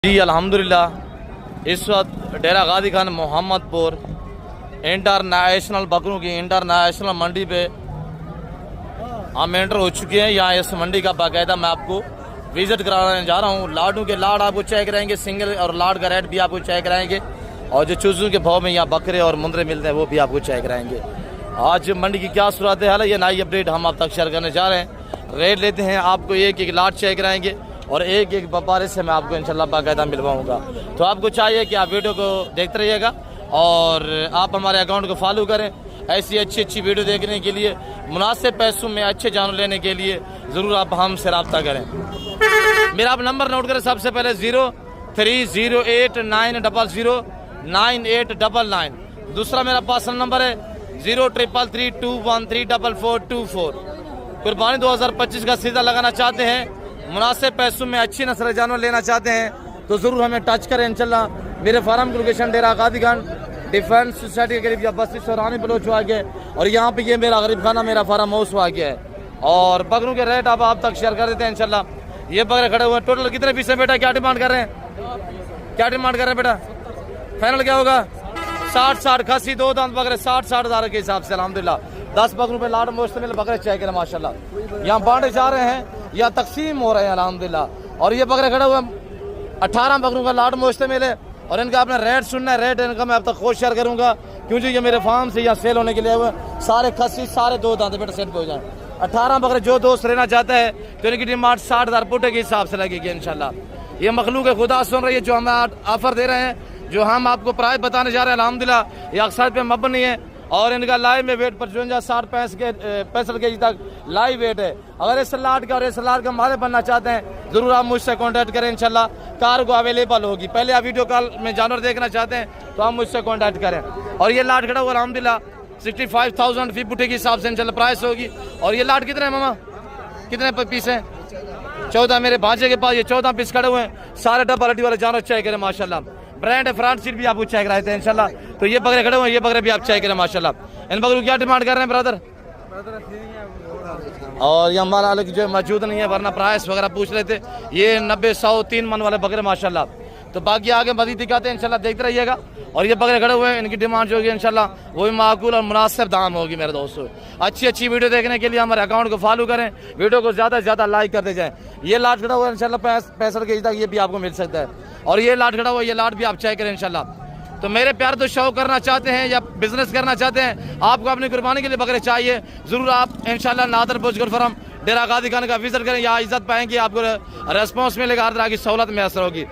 जी अल्हम्दुलिल्लाह इस वक्त डेरा गाजी खान मोहम्मदपुर इंटरनेशनल बकरों की इंटरनेशनल मंडी पे हम एंटर हो चुके हैं। यहाँ इस मंडी का बाकायदा मैं आपको विजिट कराने जा रहा हूँ। लाडों के लाड आपको चेक कराएंगे, सिंगल और लाड का रेट भी आपको चेक कराएंगे, और जो चूजों के भाव में यहाँ बकरे और मुंदरे मिलते हैं वो भी आपको चेक कराएंगे। आज मंडी की क्या सूरत हाल है ये नई अपडेट हम आप तक शेयर करने जा रहे हैं। रेट लेते हैं, आपको एक एक लाड चेक कराएंगे और एक एक व्यापारी से मैं आपको इंशाल्लाह बाकायदा मिलवाऊंगा। तो आपको चाहिए कि आप वीडियो को देखते रहिएगा और आप हमारे अकाउंट को फॉलो करें। ऐसी अच्छी वीडियो देखने के लिए, मुनासिब पैसों में अच्छे जानवर लेने के लिए ज़रूर आप हमसे रब्ता करें। मेरा आप नंबर नोट करें, सबसे पहले 0308900989। दूसरा मेरा पर्सनल नंबर है 0333213444। कुर्बानी 2025 का सीधा लगाना चाहते हैं, मुनासिब पैसों में अच्छी नस्ल जानवर लेना चाहते हैं तो ज़रूर हमें टच करें इंशाल्लाह। मेरे फार्म की लोकेशन डेरा गाजी खान डिफेंस सोसाइटी के करीब या बस्ती सौरानी बलोच आ गया, और यहाँ पे ये मेरा गरीब खाना मेरा फार्म हाउस आ गया है। और बकरों के रेट आप तक शेयर कर देते हैं इंशाल्लाह। ये बकरे खड़े हुए हैं, टोटल कितने पीस है बेटा? क्या डिमांड कर रहे हैं? क्या डिमांड कर रहे हैं बेटा? फाइनल क्या होगा? 60 खसी 2 दांत बकरे 60 हज़ार के हिसाब से अल्हम्दुलिल्लाह। 10 बकरों पे लाड मुश्तमिल बकरे चेक करें माशाल्लाह। यहाँ बांटे जा रहे हैं या तकसीम हो रहे हैं अल्हम्दुलिल्लाह। और ये बकरे खड़े हुए 18 बकरों का लाड मुश्तमिल है, और इनका आपने रेट सुनना है। रेट इनका मैं अब तक खुद शेयर करूंगा क्योंकि ये मेरे फार्म से यहाँ सेल होने के लिए हुए सारे खसी सारे 2 दांत बेटा सेट पे हो जाए। 18 बकरे जो दोस्त लेना चाहता है तो इनकी डिमांड 60 हज़ार पुटे के हिसाब से लगेगी इंशाल्लाह। ये मखलूक खुदा सुन रही है जो हमें ऑफर दे रहे हैं, जो हम आपको प्राइस बताने जा रहे हैं अल्हम्दुलिल्लाह ये अक्सर पे मबनी है। और इनका लाइव में वेट 55-60-65 के जी तक लाइव वेट है। अगर इस लाट का और इस लाट का मालिक बनना चाहते हैं जरूर आप मुझसे कांटेक्ट करें इंशाल्लाह। कार को अवेलेबल होगी। पहले आप वीडियो कॉल में जानवर देखना चाहते हैं तो आप मुझसे कांटेक्ट करें। और ये लाट खड़ा हुआ अल्हम्दुलिल्लाह 65,000 फी पुटे के हिसाब से इंशाल्लाह प्राइस होगी। और ये लाट कितने हैं मामा? कितने पीस हैं? 14 मेरे भांजे के पास ये 14 पीस खड़े हुए हैं। सारे डबल हड्डी वाले जानवर चेक करें माशाल्लाह। ब्रांड है फ्रंट सीट भी आपको चेक कराते हैं इंशाल्लाह। तो ये बकरे खड़े हुए हैं, ये बकरे भी आप चेक करें माशाल्लाह। इन बकरों की क्या डिमांड कर रहे हैं ब्रदर? और ये हमारा अलग जो मौजूद नहीं है, वरना प्राइस वगैरह पूछ लेते। ये 90-100-3 मन वाले बकरे माशाल्लाह। तो बाकी आगे मजीद दिखाते हैं इंशाल्लाह, देखते रहिएगा। और ये बकरे खड़े हुए हैं, इनकी डिमांड जो होगी इंशाल्लाह वो भी माकूल और मुनासिब दाम होगी मेरे दोस्तों। अच्छी वीडियो देखने के लिए हमारे अकाउंट को फॉलो करें, वीडियो को ज़्यादा से ज़्यादा लाइक करते जाएँ। ये लाट खड़ा हुआ है इंशाल्लाह 65 के जी तक ये भी आपको मिल सकता है। और ये लाट खड़ा हुआ, ये लाट भी आप चेक करें इंशाल्लाह। तो मेरे प्यार तो शौक करना चाहते हैं या बिजनेस करना चाहते हैं, आपको अपनी कुर्बानी के लिए बकरे चाहिए, ज़रूर आप इंशाल्लाह नादर बुर्ज फार्म डेरा गाजी खान का विजिट करें। यहाँ इज्जत पाएंगे, आपको रेस्पॉन्स मिलेगा, हर तरह की सहूलत मैसर होगी।